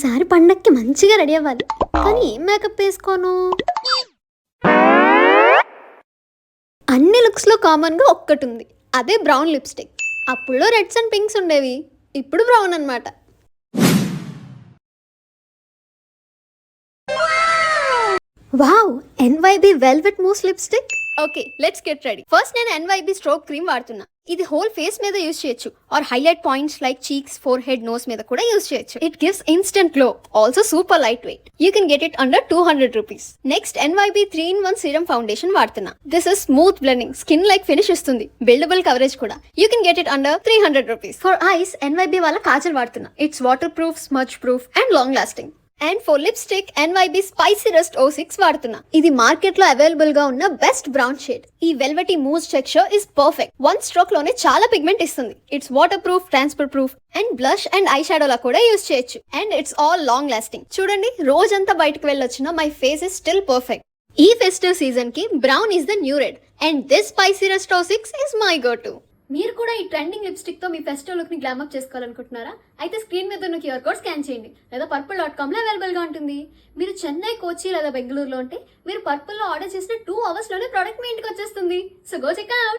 ఈసారి పండక్కి మంచిగా రెడీ అవ్వాలి. కానీ ఏం మేకప్ వేసుకోను? అన్ని లుక్స్లో కామన్గా ఒక్కటి ఉంది, అదే బ్రౌన్ లిప్స్టిక్. అప్పుడులో రెడ్స్ అండ్ పింక్స్ ఉండేవి, ఇప్పుడు బ్రౌన్ అనమాట. Wow, NYB velvet mousse lipstick. Okay, let's get ready. First నేను ఎన్వైబీ స్ట్రోక్ క్రీమ్ వాడుతున్నా. ఇది హోల్ ఫేస్ మీద యూస్ చేయొచ్చు, or highlight points like cheeks, forehead, nose మీద కూడా యూస్ చేయొచ్చు. It gives instant glow, also super light weight. You can get it under 200 rupees. Next NYB 3-in-1 serum foundation వాడుతున్నా. This is smooth blending, skin like finish ఇస్తుంది, buildable coverage కూడా. You can get it under 300 rupees. For eyes NYB వాళ్ళ కాజల్ వాడుతున్నా. It's water proof, smudge proof and long lasting. And for lipstick NYB spicy rust 06 వాడుతున్నా. ఇది market లో available గా ఉన్న best brown shade. ఈ velvety mousse texture is perfect. One stroke లోనే చాలా పిగ్మెంట్ ఇస్తుంది. It's water proof, transfer proof and blush and eye shadow లా కూడా యూస్ చేయొచ్చు. And it's all long lasting. చూడండి, రోజంతా బయటకు వెళ్ళొచ్చిన my face is still perfect. ఈ ఫెస్టివ్ సీజన్ కి brown is the new red and this spicy rust 06 is my go to. మీరు కూడా ఈ ట్రెండింగ్ లిప్స్టిక్ తో మీ ఫెస్టివల్ లుక్ ని గ్లామప్ చేసుకోవాలనుకుంటున్నారా? అయితే స్క్రీన్ మీద ఉన్న QR కోడ్ స్కాన్ చేయండి, లేదా purple.com లో అవైలబుల్ గా ఉంటుంది. మీరు చెన్నై, కోచి లేదా బెంగళూరులో ఉంటే మీరు పర్పుల్ లో ఆర్డర్ చేసిన 2 hours లోనే ప్రోడక్ట్ మీ ఇంటికి వచ్చేస్తుంది. So go check out.